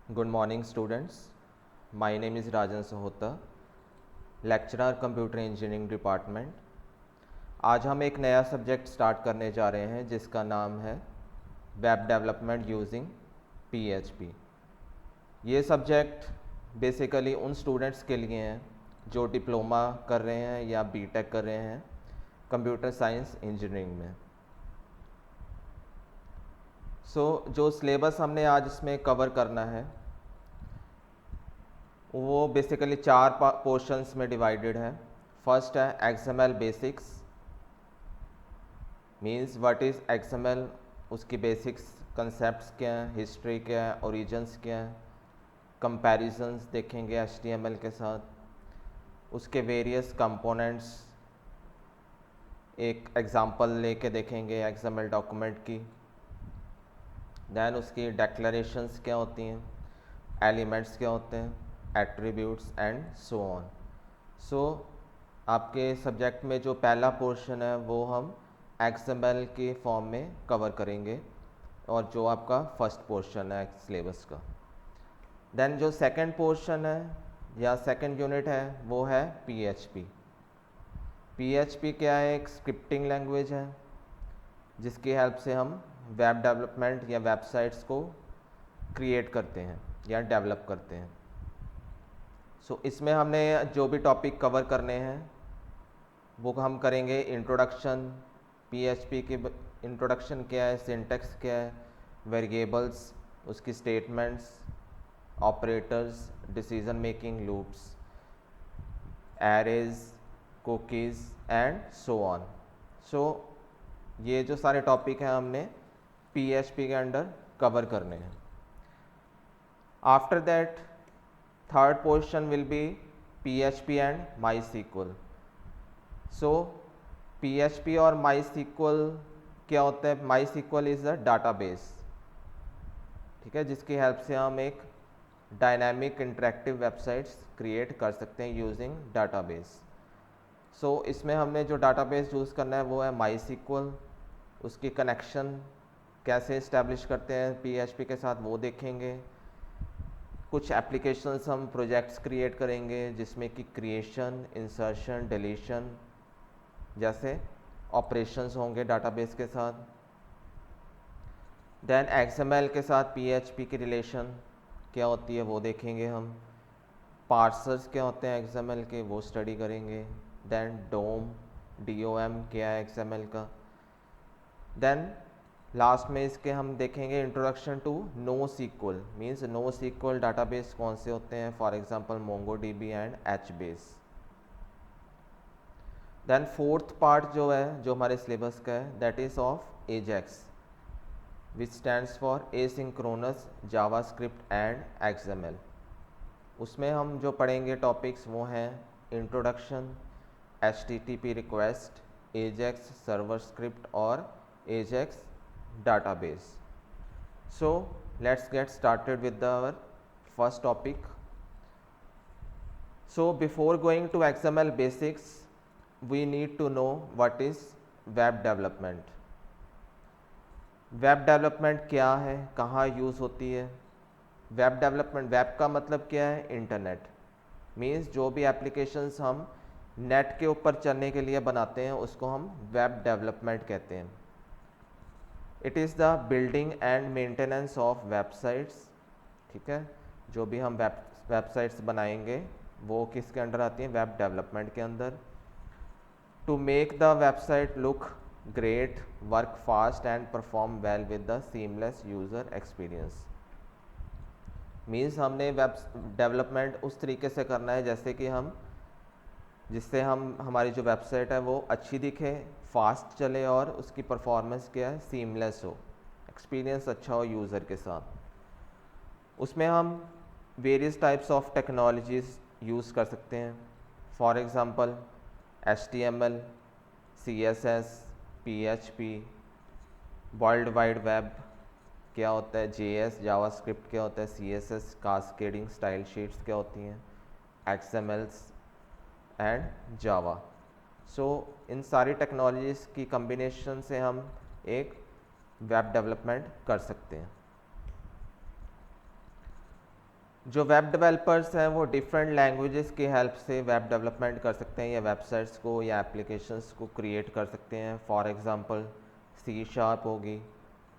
Good morning students. My name is Rajan Sahota, lecturer computer engineering department. आज हम एक नया सब्जेक्ट स्टार्ट करने जा रहे हैं जिसका नाम है वेब डेवलपमेंट यूजिंग PHP। ये सब्जेक्ट बेसिकली उन स्टूडेंट्स के लिए हैं जो डिप्लोमा कर रहे हैं या बीटेक कर रहे हैं कंप्यूटर साइंस इंजीनियरिंग में। जो सिलेबस हमने आज इसमें कवर करना है वो बेसिकली 4 पोर्शंस में डिवाइडेड है। फर्स्ट है XML basics, means what is XML, उसकी बेसिक्स कंसेप्ट्स क्या हैं, हिस्ट्री क्या है, ओरिजिन्स क्या है, कंपैरिजंस देखेंगे HTML के साथ, उसके वेरियस कंपोनेंट्स, एक एग्जांपल लेके देखेंगे XML डॉक्यूमेंट की। दैन उसकी डेक्लरेशंस क्या होती हैं, एलिमेंट्स क्या होते हैं, एट्रीब्यूट्स एंड सो ऑन। आपके सब्जेक्ट में जो पहला पोर्शन है वो हम XML के फॉर्म में कवर करेंगे और जो आपका फर्स्ट पोर्शन है सिलेबस का। देन जो सेकंड पोर्शन है या सेकंड यूनिट है वो है PHP। PHP क्या है? एक स्क्रिप्टिंग लैंग्वेज है जिसकी हेल्प से हम वेब डेवलपमेंट या वेबसाइट्स को क्रिएट करते हैं या डेवलप करते हैं। इसमें हमने जो भी टॉपिक कवर करने हैं वो हम करेंगे। इंट्रोडक्शन, PHP के इंट्रोडक्शन क्या है, सिंटैक्स क्या है, वेरिएबल्स, उसकी statements, operators, decision making loops, arrays, cookies and so on. ये जो सारे टॉपिक हैं हमने PHP के अंडर कवर करने हैं। After that third portion will be PHP and MySQL। PHP और MySQL क्या होता है? MySQL इज़ अ डाटाबेस, ठीक है, जिसकी हेल्प से हम एक डायनामिक इंटरेक्टिव वेबसाइट्स क्रिएट कर सकते हैं यूजिंग डाटाबेस। इसमें हमने जो डाटाबेस यूज़ करना है वो है MySQL। उसकी कनेक्शन कैसे इस्टेब्लिश करते हैं PHP के साथ वो देखेंगे। कुछ एप्लीकेशंस हम प्रोजेक्ट्स क्रिएट करेंगे जिसमें कि क्रिएशन, इंसर्शन, डिलीशन जैसे ऑपरेशंस होंगे डाटाबेस के साथ। देन XML के साथ PHP की रिलेशन क्या होती है वो देखेंगे हम। पार्सर्स क्या होते हैं XML के वो स्टडी करेंगे। देन DOM क्या है XML का। देन लास्ट में इसके हम देखेंगे introduction to NoSQL, means NoSQL database कौन से होते हैं, for example MongoDB and HBase। Then fourth part जो है जो हमारे सिलेबस का है that is of AJAX, which stands for asynchronous JavaScript and XML। उसमें हम जो पढ़ेंगे टॉपिक्स वो हैं introduction, HTTP request, AJAX server script और AJAX database. Let's get started with our first topic. Before going to XML basics, we need to know what is web development. Web development क्या है, कहाँ use होती है? Web development, web का मतलब क्या है? इंटरनेट। मीन्स जो भी एप्लीकेशंस हम नेट के ऊपर चलने के लिए बनाते हैं उसको हम वेब डेवलपमेंट कहते हैं। It is the building and maintenance of websites, ठीक है, जो भी हम वेबसाइट्स बनाएंगे वो किसके अंडर आती हैं? वेब डेवलपमेंट के अंदर। To make the website look great, work fast and perform well with the seamless user experience. Means हमने वेब डेवलपमेंट उस तरीके से करना है जैसे कि जिससे हमारी जो वेबसाइट है वो अच्छी दिखे, फास्ट चले और उसकी परफॉर्मेंस क्या है? सीमलेस हो, एक्सपीरियंस अच्छा हो यूज़र के साथ। उसमें हम various types of technologies use कर सकते हैं। For example HTML, CSS, PHP, world wide web क्या होता है, JS, जावास्क्रिप्ट क्या होता है, CSS, कास्केडिंग स्टाइल शीट्स क्या होती हैं, XMLs एंड जावा। इन सारी टेक्नोलॉजीज़ की कम्बिनेशन से हम एक वेब डेवलपमेंट कर सकते हैं। जो वेब डेवलपर्स हैं वो डिफरेंट लैंग्वेजेस की हेल्प से वेब डेवलपमेंट कर सकते हैं या वेबसाइट्स को या एप्लीकेशंस को क्रिएट कर सकते हैं। फॉर एग्जांपल C# होगी,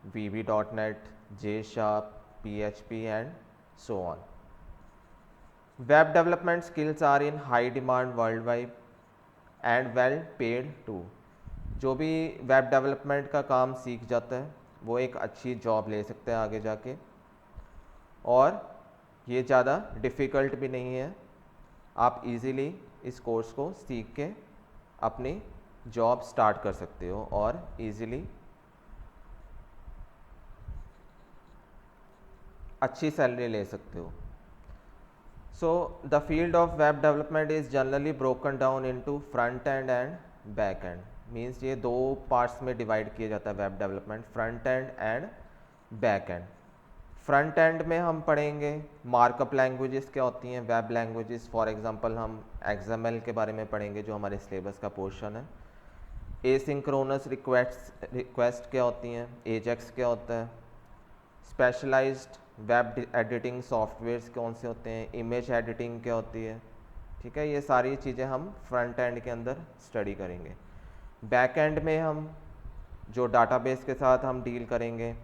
VB.NET, J#, PHP and so on. Web development skills are in high demand world wide and well paid too. जो भी वेब डेवलपमेंट का काम सीख जाता है वो एक अच्छी जॉब ले सकते हैं आगे जाके, और ये ज़्यादा डिफ़िकल्ट भी नहीं है। आप इजीली इस कोर्स को सीख के अपनी जॉब स्टार्ट कर सकते हो और इजीली अच्छी सैलरी ले सकते हो। So the field of web development is generally broken down into front end and back and. Means ये दो पार्ट्स में डिवाइड किया जाता है web development, front end and back and. Front end में हम पढ़ेंगे मार्कअप लैंग्वेजेस क्या होती हैं, वेब लैंग्वेजेस। फॉर एग्जांपल हम XML के बारे में पढ़ेंगे जो हमारे सिलेबस का पोर्शन है। एसिंक्रोनस रिक्वेस्ट क्या होती हैं, एजेक्स क्या होता है, स्पेशलाइज्ड वेब एडिटिंग सॉफ्टवेयर्स कौन से होते हैं, इमेज एडिटिंग क्या होती है। ठीक है, ये सारी चीज़ें हम फ्रंट एंड के अंदर स्टडी करेंगे। बैक एंड में हम जो डाटाबेस के साथ हम डील करेंगे,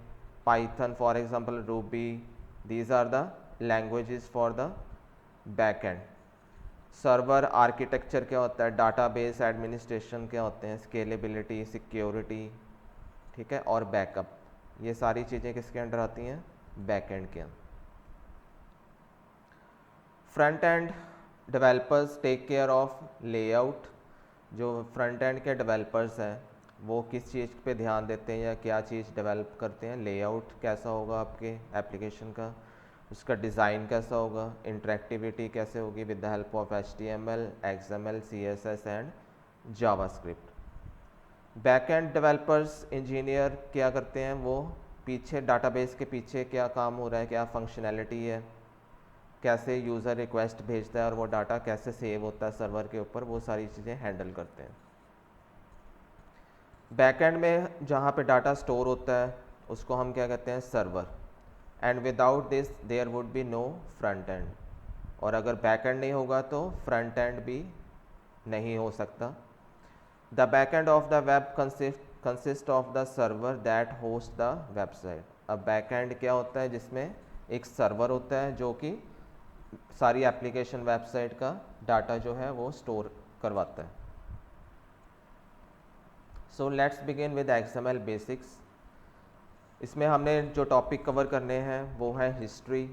Python for example, Ruby, these are the languages for the back end. Server architecture क्या होता है, डाटाबेस एडमिनिस्ट्रेशन क्या होते हैं, स्केलेबिलिटी, सिक्योरिटी, ठीक है, और बैकअप, ये सारी चीज़ें किसके अंडर आती हैं, बैक एंड के अंदर। Front end developers take care of layout. जो फ्रंट एंड के डेवलपर्स हैं वो किस चीज़ पे ध्यान देते हैं या क्या चीज़ डेवलप करते हैं, लेआउट कैसा होगा आपके एप्लीकेशन का, उसका डिज़ाइन कैसा होगा, इंटरेक्टिविटी कैसे होगी with the help of HTML, XML, CSS and JavaScript. Back and developers engineer क्या करते हैं, वो पीछे डाटाबेस के पीछे क्या काम हो रहा है, क्या फंक्शनैलिटी है, कैसे यूज़र रिक्वेस्ट भेजता है और वो डाटा कैसे सेव होता है सर्वर के ऊपर, वो सारी चीज़ें हैंडल करते हैं। बैकएंड में जहाँ पे डाटा स्टोर होता है उसको हम क्या कहते हैं, server. And without this there would be no front end. और अगर बैकएंड नहीं होगा तो फ्रंट एंड भी नहीं हो सकता। The backend of the web consist of the server that host the website. अब बैकएंड क्या होता है, जिसमें एक सर्वर होता है जो कि सारी एप्लीकेशन वेबसाइट का डाटा जो है वो स्टोर करवाता है। So let's begin with XML basics. इसमें हमने जो टॉपिक कवर करने हैं वो है हिस्ट्री,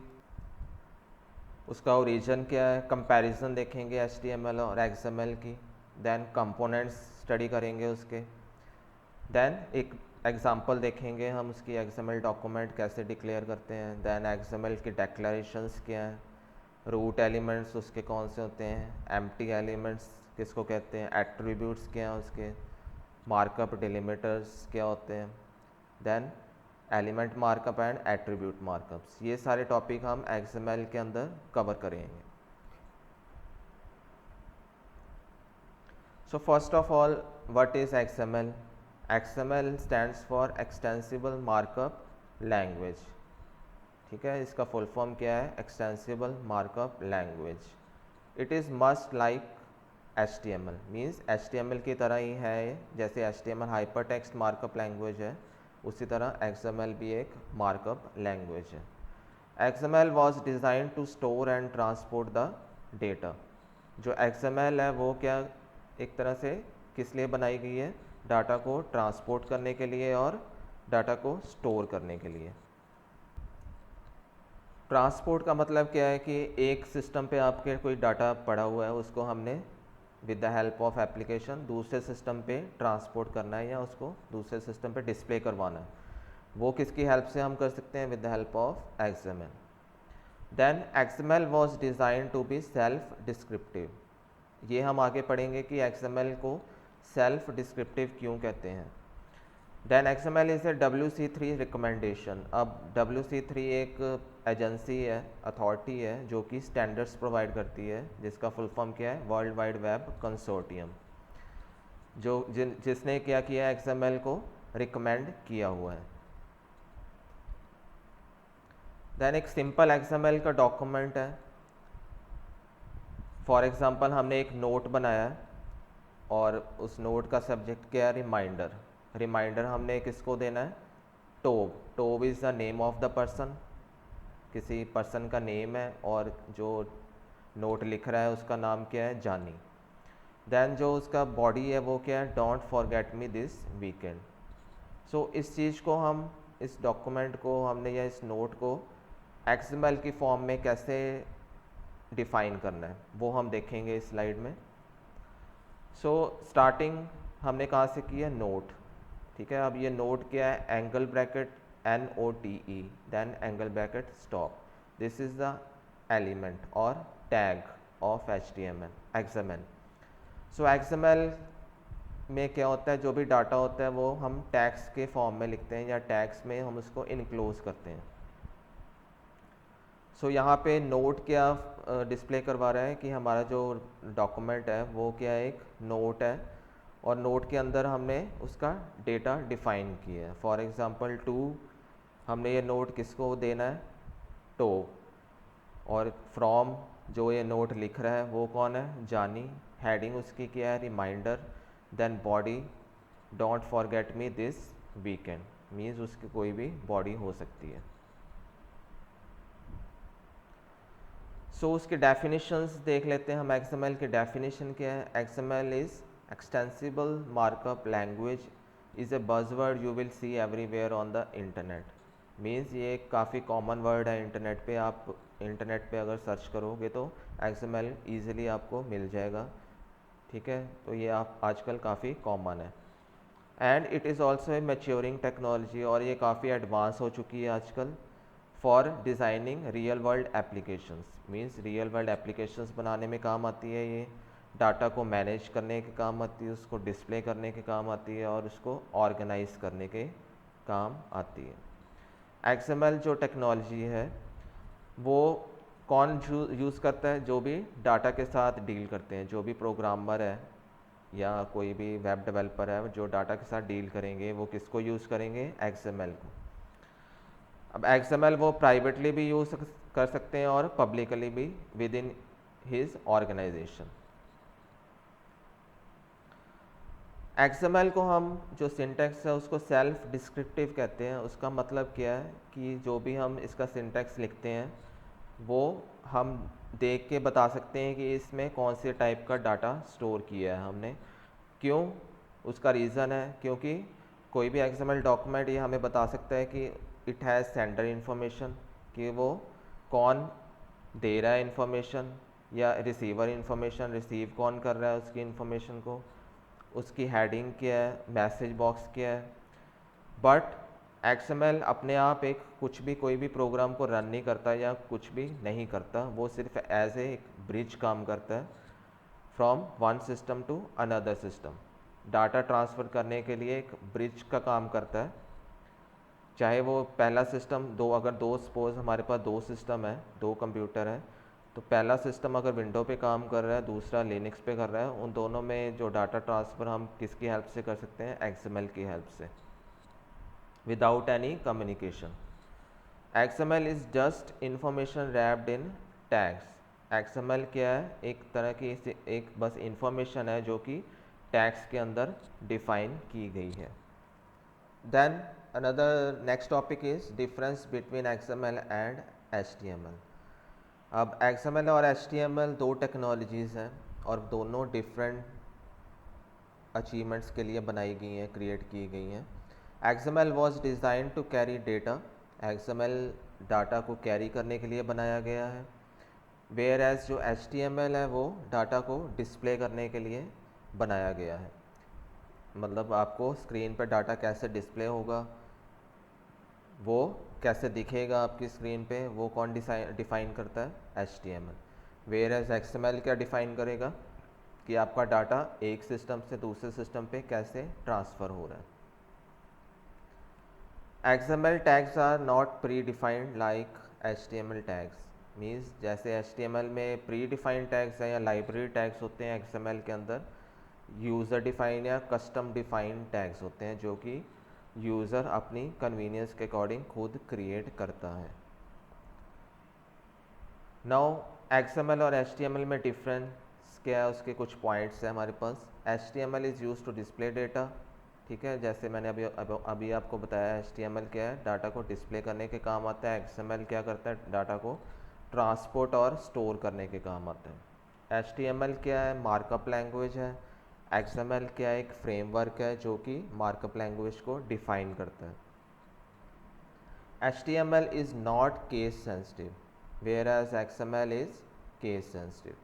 उसका ओरिजिन क्या है, कंपैरिजन देखेंगे HTML और XML की, देन कंपोनेंट्स स्टडी करेंगे उसके, देन एक एग्जांपल देखेंगे हम उसकी XML डॉक्यूमेंट कैसे डिक्लेयर करते हैं, देन XML की डेक्लेरेशंस क्या हैं, रूट एलिमेंट्स उसके कौन से होते हैं, एम्प्टी एलिमेंट्स किसको कहते हैं, एट्रीब्यूट्स क्या हैं उसके, मार्कअप डिलिमिटर्स क्या होते हैं, then element markup and attribute markups. ये सारे टॉपिक हम XML के अंदर कवर करेंगे। So first of all, what is XML? XML stands for extensible markup language. ठीक है, इसका फुल फॉर्म क्या है, extensible markup language. It is must like HTML, means HTML की तरह ही है। जैसे HTML hyper text markup language है, उसी तरह XML भी एक मार्कअप लैंग्वेज है। XML was design to store and transport the data. जो XML है वो क्या एक तरह से किस लिए बनाई गई है, डाटा को ट्रांसपोर्ट करने के लिए और डाटा को स्टोर करने के लिए। ट्रांसपोर्ट का मतलब क्या है कि एक सिस्टम पे आपके कोई डाटा पड़ा हुआ है, उसको हमने with the help of application दूसरे सिस्टम पे ट्रांसपोर्ट करना है या उसको दूसरे सिस्टम पे डिस्प्ले करवाना है। वो किसकी हेल्प से हम कर सकते हैं, with the help of XML। Then XML was design to be self descriptive. ये हम आगे पढ़ेंगे कि XML को सेल्फ डिस्क्रिप्टिव क्यों कहते हैं। Then XML is a WC3 recommendation. अब WC3 एक एजेंसी है, अथॉरिटी है जो कि स्टैंडर्ड्स प्रोवाइड करती है, जिसका फुल फॉर्म क्या है, वर्ल्ड वाइड वेब कंसोर्टियम, जो जिसने क्या किया है, XML को रिकमेंड किया हुआ है। देन एक सिंपल XML का डॉक्यूमेंट है। फॉर एग्जांपल हमने एक नोट बनाया है और उस नोट का सब्जेक्ट क्या है, रिमाइंडर। रिमाइंडर हमने किसको देना है, Tobe. Tobe is the name of the person, किसी पर्सन का नेम है, और जो नोट लिख रहा है उसका नाम क्या है, जानी। देन जो उसका बॉडी है वो क्या है, don't forget me this weekend. So इस चीज़ को हम, इस डॉक्यूमेंट को हमने या इस नोट को XML की फॉर्म में कैसे डिफ़ाइन करना है वो हम देखेंगे इस स्लाइड में। सो स्टार्टिंग हमने कहाँ से की है, नोट। ठीक है, अब ये नोट क्या है, angle bracket NOTE, then angle bracket stop. This is the element और tag of XML। So XML में क्या होता है, जो भी डाटा होता है वो हम टैग्स के फॉर्म में लिखते हैं या टैग्स में हम उसको इनक्लोज करते हैं। सो यहाँ पे नोट क्या डिस्प्ले करवा रहा है कि हमारा जो डॉक्यूमेंट है वो क्या है, एक नोट है, और नोट के अंदर हमने उसका डेटा डिफाइन किया है। फॉर एग्जांपल टू, हमने ये नोट किसको देना है, टो, और फ्रॉम जो ये नोट लिख रहा है वो कौन है, जानी। हेडिंग उसकी क्या है, reminder. Then body, don't forget me this weekend, means उसकी कोई भी बॉडी हो सकती है। सो उसके डेफिनेशंस देख लेते हैं हम। XML की डेफिनेशन क्या है, XML is extensible markup language, is a buzzword you will see everywhere on the internet. Means ये काफ़ी कॉमन वर्ड है इंटरनेट पे, आप इंटरनेट पे अगर सर्च करोगे तो XML ईजिली आपको मिल जाएगा। ठीक है, तो ये आप आजकल काफ़ी कॉमन है। And it is also a maturing technology, और ये काफ़ी एडवांस हो चुकी है आजकल। For designing real world applications, means real world applications बनाने में काम आती है ये। डाटा को मैनेज करने के काम आती है, उसको डिस्प्ले करने के काम आती है, और उसको ऑर्गेनाइज करने के काम आती है। XML जो टेक्नोलॉजी है वो कौन यूज़ करता है, जो भी डाटा के साथ डील करते हैं, जो भी प्रोग्रामर है या कोई भी वेब डेवलपर है जो डाटा के साथ डील करेंगे, वो किसको यूज़ करेंगे, XML को। अब XML वो प्राइवेटली भी यूज़ कर सकते हैं और पब्लिकली भी within his organisation. XML को हम जो सिंटैक्स है उसको सेल्फ डिस्क्रिप्टिव कहते हैं। उसका मतलब क्या है कि जो भी हम इसका सिंटैक्स लिखते हैं वो हम देख के बता सकते हैं कि इसमें कौन से टाइप का डाटा स्टोर किया है हमने। क्यों, उसका रीज़न है क्योंकि कोई भी XML डॉक्यूमेंट ये हमें बता सकता है कि इट हैज़ सेंडर इन्फॉर्मेशन, कि वो कौन दे रहा है इन्फॉर्मेशन, या रिसीवर इन्फॉर्मेशन, रिसीव कौन कर रहा है उसकी इन्फॉर्मेशन को, उसकी हेडिंग क्या है, मैसेज बॉक्स क्या है। बट XML अपने आप एक कुछ भी, कोई भी प्रोग्राम को रन नहीं करता या कुछ भी नहीं करता, वो सिर्फ एज ए एक ब्रिज काम करता है from one system to another system. Data transfer करने के लिए एक ब्रिज का काम करता है। चाहे वो पहला सिस्टम अगर दो सपोज हमारे पास दो सिस्टम है, दो कंप्यूटर है, तो पहला सिस्टम अगर विंडो पे काम कर रहा है, दूसरा लिनक्स पे कर रहा है, उन दोनों में जो डाटा ट्रांसफ़र हम किसकी हेल्प से कर सकते हैं, XML की हेल्प से, without any communication. XML is just information wrapped in tags. XML क्या है, एक तरह की एक बस इंफॉर्मेशन है जो कि टैग्स के अंदर डिफाइन की गई है। Then another next topic is difference between XML and HTML। अब XML और HTML दो टेक्नोलॉजीज़ हैं और दोनों डिफरेंट अचीवमेंट्स के लिए बनाई गई हैं, क्रिएट की गई हैं। XML was design to carry data. XML data को कैरी करने के लिए बनाया गया है। वेयर एज जो HTML है वो डाटा को डिस्प्ले करने के लिए बनाया गया है। मतलब आपको स्क्रीन पर डाटा कैसे डिस्प्ले होगा, वो कैसे दिखेगा आपकी स्क्रीन पे, वो कौन डिफ़ाइन करता है, HTML। वेयर एज XML क्या डिफ़ाइन करेगा कि आपका डाटा एक सिस्टम से दूसरे सिस्टम पे कैसे ट्रांसफ़र हो रहा है। XML tags are not predefined like HTML tags. Means जैसे HTML में प्री डिफाइंड टैग्स हैं या लाइब्रेरी टैग्स होते हैं, XML के अंदर यूज़र डिफाइन या कस्टम डिफाइंड टैग्स होते हैं जो कि यूज़र अपनी कन्वीनियंस के अकॉर्डिंग खुद क्रिएट करता है। नाउ XML और HTML में डिफरेंस क्या है, उसके कुछ पॉइंट्स हैं हमारे पास। HTML is use to display data, ठीक है, जैसे मैंने अभी आपको बताया HTML क्या है, डाटा को डिस्प्ले करने के काम आता है। XML क्या करता है, डाटा को ट्रांसपोर्ट और स्टोर करने के काम आता है। HTML क्या है, मार्कअप लैंग्वेज है। XML क्या है, एक फ्रेमवर्क है जो कि मार्कअप लैंग्वेज को डिफाइन करता है। HTML is not case sensitive, whereas XML is case sensitive.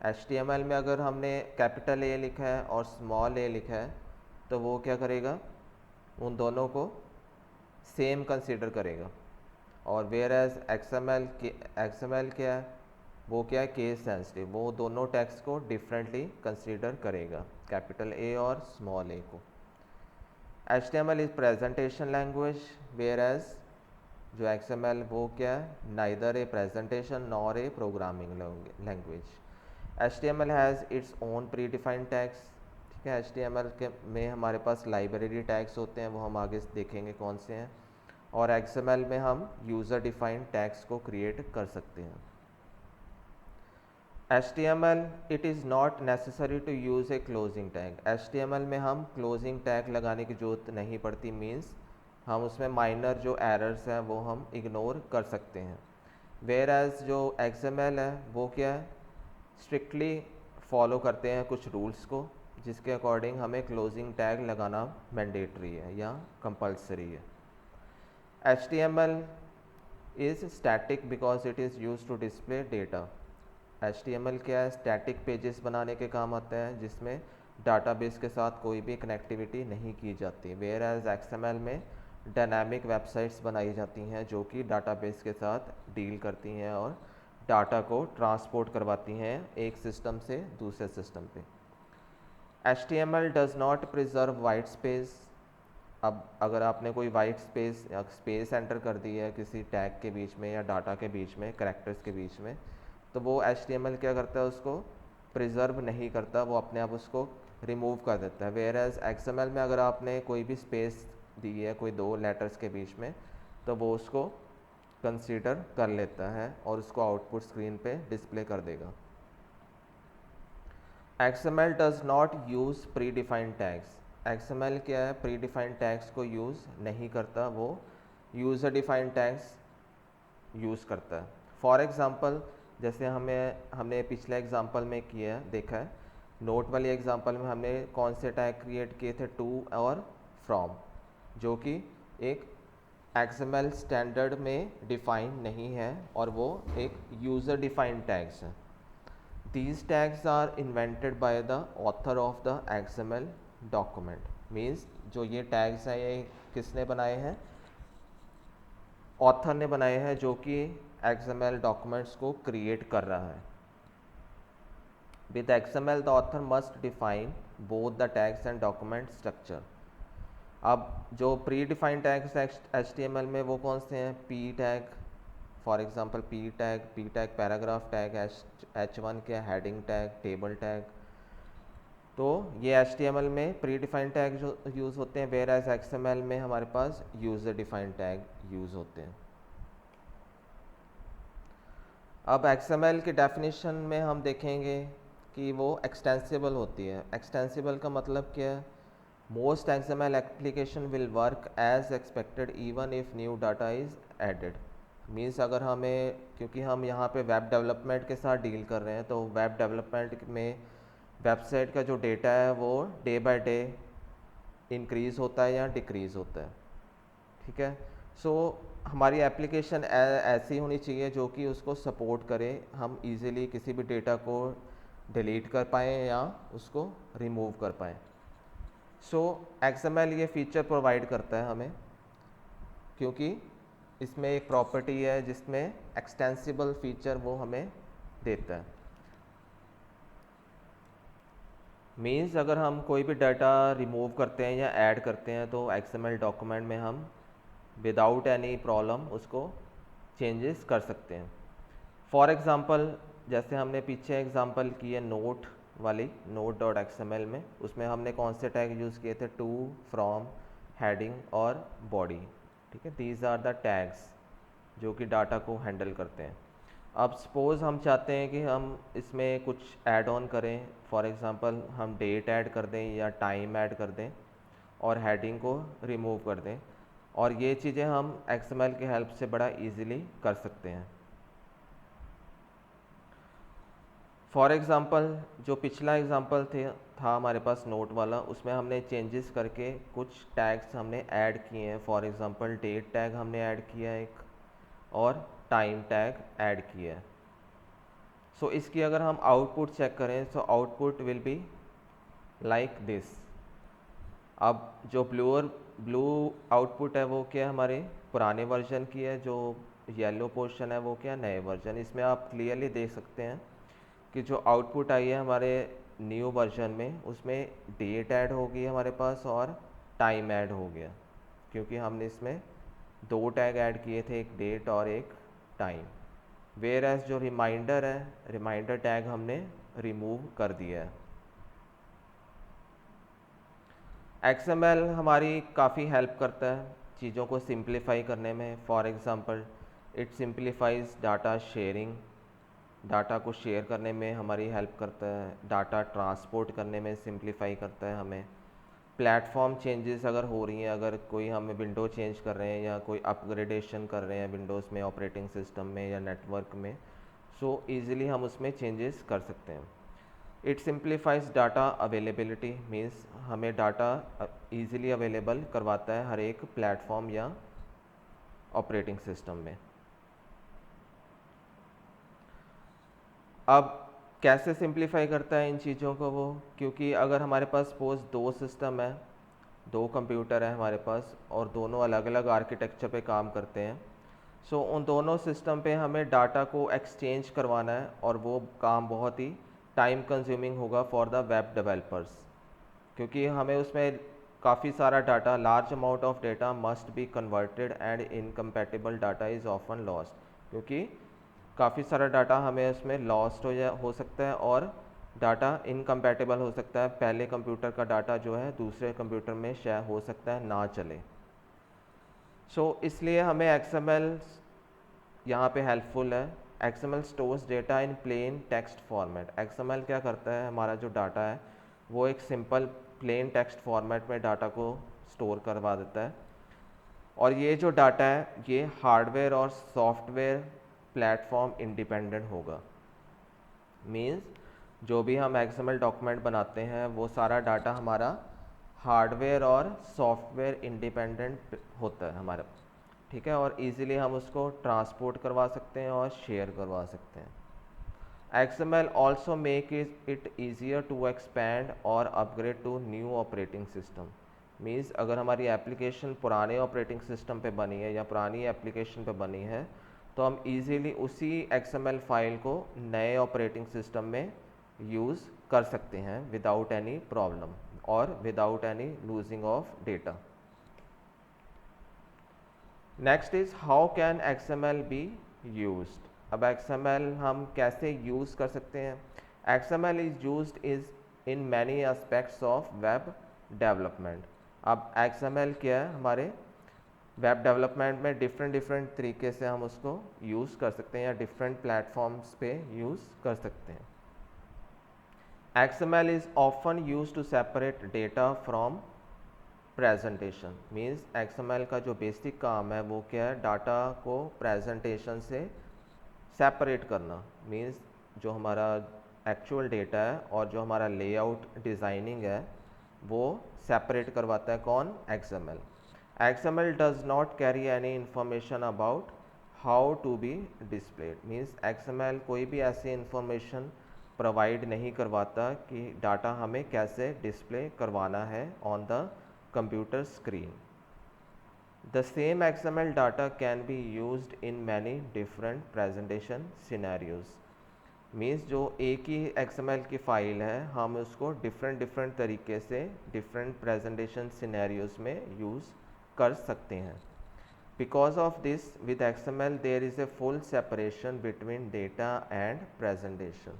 HTML में अगर हमने कैपिटल A लिखा है और स्मॉल a लिखा है तो वो क्या करेगा, उन दोनों को सेम कंसीडर करेगा। और वेयरएज XML क्या है, वो क्या है, केस सेंसिटिव, वो दोनों टेक्स्ट को डिफरेंटली कंसीडर करेगा, कैपिटल A और स्मॉल a को। HTML is presentation language, whereas जो XML वो क्या है, neither A presentation nor a programming language. HTML has its own pre defined tags, ठीक है। HTML के में हमारे पास लाइब्रेरी टैग्स होते हैं, वो हम आगे देखेंगे कौन से हैं। और XML में हम यूज़र डिफाइंड टैग्स को क्रिएट कर सकते हैं। HTML it is not necessary to use a closing tag. HTML में हम क्लोजिंग टैग लगाने की ज़रूरत नहीं पड़ती, मीन्स हम उसमें माइनर जो एरर्स हैं वो हम इग्नोर कर सकते हैं। वेयर एज जो XML है वो क्या है, स्ट्रिक्टली फॉलो करते हैं कुछ रूल्स को, जिसके अकॉर्डिंग हमें क्लोजिंग टैग लगाना मैंडेटरी है या कंपलसरी है। HTML is static because it is use to display data. HTML क्या है, स्टैटिक पेजेस बनाने के काम आता है जिसमें डाटाबेस के साथ कोई भी कनेक्टिविटी नहीं की जाती। वेयर एज XML में डायनामिक वेबसाइट्स बनाई जाती हैं जो कि डाटाबेस के साथ डील करती हैं और डाटा को ट्रांसपोर्ट करवाती हैं एक सिस्टम से दूसरे सिस्टम पे। HTML does not preserve white space. अब अगर आपने कोई वाइट स्पेस या स्पेस एंटर कर दी है किसी टैग के बीच में या डाटा के बीच में, कैरेक्टर्स के बीच में, तो वो HTML क्या करता है, उसको प्रिजर्व नहीं करता, वो अपने आप उसको रिमूव कर देता है। वेयर एज XML में अगर आपने कोई भी स्पेस दी है कोई दो लेटर्स के बीच में, तो वो उसको कंसीडर कर लेता है और उसको आउटपुट स्क्रीन पे डिस्प्ले कर देगा। XML does not use pre defined tags. XML क्या है, प्री डिफाइंड टैग्स को यूज़ नहीं करता, वो यूज़र डिफाइंड टैग्स यूज़ करता है। फॉर एग्ज़ाम्पल जैसे हमने पिछले एग्जांपल में किया देखा है, नोट वाली एग्जांपल में हमने कौन से टैग क्रिएट किए थे, टू और फ्रॉम, जो कि एक XML स्टैंडर्ड में डिफाइन नहीं है और वो एक यूज़र डिफाइंड टैग्स हैं। These tags are invented by the author of the XML document. Means जो ये टैग्स हैं ये किसने बनाए हैं, ऑथर ने बनाए हैं जो कि XML डॉक्यूमेंट्स को क्रिएट कर रहा है। With XML the author must define both the tags and document structure. अब जो प्री डिफाइंड टैग्स HTML में वो कौन से हैं, P tag, for example P tag paragraph tag, H1 क्या हेडिंग टैग, टेबल टैग। तो ये HTML में प्री डिफाइंड टैग जो यूज़ होते हैं, वेयर एज XML में हमारे पास यूज़र डिफाइंड टैग यूज़ होते हैं। अब XML की डेफिनेशन में हम देखेंगे कि वो एक्सटेंसिबल होती है। एक्सटेंसिबल का मतलब क्या है, most XML application will work as expected even if new data is added. Means अगर हमें, क्योंकि हम यहाँ पे वेब डेवलपमेंट के साथ डील कर रहे हैं, तो वेब डेवलपमेंट में वेबसाइट का जो डेटा है वो डे बाय डे इंक्रीज़ होता है या डिक्रीज़ होता है, ठीक है। सो हमारी एप्लीकेशन ऐसी होनी चाहिए जो कि उसको सपोर्ट करे, हम इजीली किसी भी डेटा को डिलीट कर पाएँ या उसको रिमूव कर पाएँ। सो XML ये फीचर प्रोवाइड करता है हमें, क्योंकि इसमें एक प्रॉपर्टी है जिसमें एक्सटेंसिबल फीचर वो हमें देता है। मीन्स अगर हम कोई भी डाटा रिमूव करते हैं या ऐड करते हैं तो XML डॉक्यूमेंट में हम विदाउट एनी प्रॉब्लम उसको चेंजेस कर सकते हैं। फॉर एग्ज़ाम्पल जैसे हमने पीछे एग्ज़ाम्पल की है नोट वाली, node.xml में, उसमें हमने कौन से टैग यूज़ किए थे, टू, फ्रॉम, हेडिंग और बॉडी, ठीक है। दीज आर द टैग्स जो कि डाटा को हैंडल करते हैं। अब सपोज़ हम चाहते हैं कि हम इसमें कुछ ऐड ऑन करें, फॉर एग्ज़ाम्पल हम डेट ऐड कर दें या टाइम ऐड कर दें और हेडिंग को रिमूव कर दें, और ये चीज़ें हम XML की हेल्प से बड़ा इजीली कर सकते हैं। फॉर एग्ज़ाम्पल जो पिछला एग्ज़ाम्पल था हमारे पास नोट वाला, उसमें हमने चेंजेस करके कुछ टैग्स हमने ऐड किए हैं। फॉर एग्ज़ाम्पल डेट टैग हमने ऐड किया है एक, और टाइम टैग ऐड किया है। सो इसकी अगर हम आउटपुट चेक करें, so output will be like this. अब जो ब्लू आउटपुट है वो क्या हमारे पुराने वर्जन की है, जो येलो पोर्शन है वो क्या नए वर्जन। इसमें आप क्लियरली देख सकते हैं कि जो आउटपुट आई है हमारे न्यू वर्जन में, उसमें डेट ऐड हो गई हमारे पास और टाइम ऐड हो गया, क्योंकि हमने इसमें दो टैग ऐड किए थे, एक डेट और एक टाइम। वेयर एज जो रिमाइंडर है, रिमाइंडर टैग हमने रिमूव कर दिया है। XML हमारी काफ़ी हेल्प करता है चीज़ों को सिंप्लीफाई करने में। For example it simplifies data sharing, data को शेयर करने में हमारी हेल्प करता है, डाटा ट्रांसपोर्ट करने में सिंप्लीफाई करता है हमें। प्लेटफॉर्म चेंजेस अगर हो रही हैं, अगर कोई हम विंडो चेंज कर रहे हैं या कोई अपग्रेडेशन कर रहे हैं विंडोज़ में, ऑपरेटिंग सिस्टम में या नेटवर्क में, सो ईज़िली हम उसमें चेंजेस कर सकते हैं। It simplifies data availability, means हमें डाटा ईज़िली अवेलेबल करवाता है हर एक प्लेटफॉर्म या ऑपरेटिंग सिस्टम में। अब कैसे सिंप्लीफाई करता है इन चीज़ों को वो, क्योंकि अगर हमारे पास सपोज दो सिस्टम है, दो कंप्यूटर है हमारे पास और दोनों अलग अलग आर्किटेक्चर पे काम करते हैं, सो उन दोनों सिस्टम पे हमें डाटा को एक्सचेंज करवाना है, और वो काम बहुत ही टाइम कंज्यूमिंग होगा फॉर द वेब डेवलपर्स, क्योंकि हमें उसमें काफ़ी सारा data, large amount of data must be converted and incompatible data is often lost, क्योंकि काफ़ी सारा डाटा हमें उसमें लॉस्ट हो सकता है और डाटा इनकम्पैटिबल हो सकता है। पहले कंप्यूटर का डाटा जो है दूसरे कंप्यूटर में शेयर हो सकता है, ना चले। इसलिए हमें XML यहाँ पे हेल्पफुल है। XML स्टोर्स डेटा इन प्लेन टेक्स्ट फॉर्मेट। XML क्या करता है, हमारा जो डाटा है वो एक सिंपल प्लेन टेक्स्ट फॉर्मेट में डाटा को स्टोर करवा देता है, और ये जो डाटा है ये हार्डवेयर और सॉफ्टवेयर प्लेटफॉर्म इंडिपेंडेंट होगा। मीन्स जो भी हम XML डॉक्यूमेंट बनाते हैं वो सारा डाटा हमारा हार्डवेयर और सॉफ्टवेयर इंडिपेंडेंट होता है हमारा, ठीक है, और इजीली हम उसको ट्रांसपोर्ट करवा सकते हैं और शेयर करवा सकते हैं। XML also make it easier to expand और upgrade to new operating system। Means अगर हमारी एप्लीकेशन पुराने ऑपरेटिंग सिस्टम पे बनी है या पुरानी एप्लीकेशन पे बनी है, तो हम इजीली उसी XML फाइल को नए ऑपरेटिंग सिस्टम में यूज़ कर सकते हैं विदाउट एनी प्रॉब्लम और without any losing of data. Next is how can XML be used. अब XML हम कैसे यूज़ कर सकते हैं। XML is used in many aspects of web development. अब XML क्या है, हमारे वेब डेवलपमेंट में डिफरेंट तरीके से हम उसको यूज़ कर सकते हैं या डिफरेंट प्लेटफॉर्म्स पे यूज़ कर सकते हैं। XML is often use to separate data from presentation. Means XML का जो बेसिक काम है वो क्या है, डाटा को प्रेजेंटेशन से सेपरेट करना। मीन्स जो हमारा एक्चुअल डेटा है और जो हमारा लेआउट डिज़ाइनिंग है वो सेपरेट करवाता है कौन, XML। XML does not carry any information about how to be displayed. Means XML कोई भी ऐसी इंफॉर्मेशन प्रोवाइड नहीं करवाता कि डाटा हमें कैसे डिस्प्ले करवाना है on the computer screen. The same XML data can be used in many different presentation scenarios. Means जो एक ही XML की फाइल है हम उसको डिफरेंट तरीके से डिफरेंट प्रेजेंटेशन सिनेरियोज में यूज़ कर सकते हैं। Because of this with XML there is a full separation between data and presentation.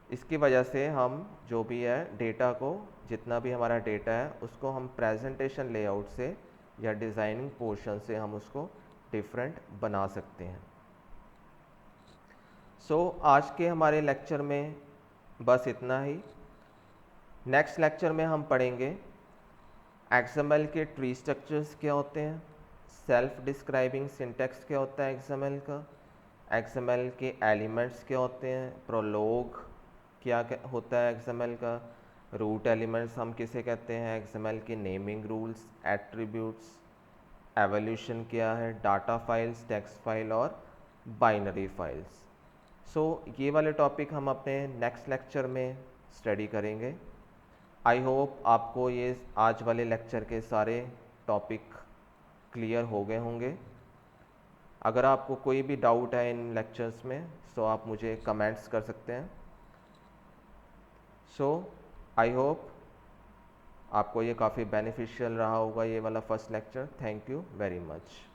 इसकी वजह से हम जो भी है डेटा को, जितना भी हमारा डेटा है उसको हम प्रेजेंटेशन लेआउट से या डिज़ाइनिंग पोर्शन से हम उसको डिफरेंट बना सकते हैं। आज के हमारे लेक्चर में बस इतना ही। नेक्स्ट लेक्चर में हम पढ़ेंगे XML के ट्री स्ट्रक्चर्स क्या होते हैं, सेल्फ डिस्क्राइबिंग सिंटैक्स क्या होता है XML का, XML के एलिमेंट्स क्या होते हैं, प्रोलॉग क्या होता है XML का, रूट एलिमेंट्स हम किसे कहते हैं, XML के नेमिंग रूल्स, एट्रीब्यूट्स, एवोल्यूशन क्या है, डाटा फाइल्स, टेक्स्ट फाइल और बाइनरी फाइल्स। ये वाले टॉपिक हम अपने नेक्स्ट लेक्चर में स्टडी करेंगे। आई होप आपको ये आज वाले लेक्चर के सारे टॉपिक क्लियर हो गए होंगे। अगर आपको कोई भी डाउट है इन लेक्चर्स में आप मुझे कमेंट्स कर सकते हैं। आई होप आपको ये काफ़ी बेनिफिशियल रहा होगा ये वाला first lecture. Thank you very much.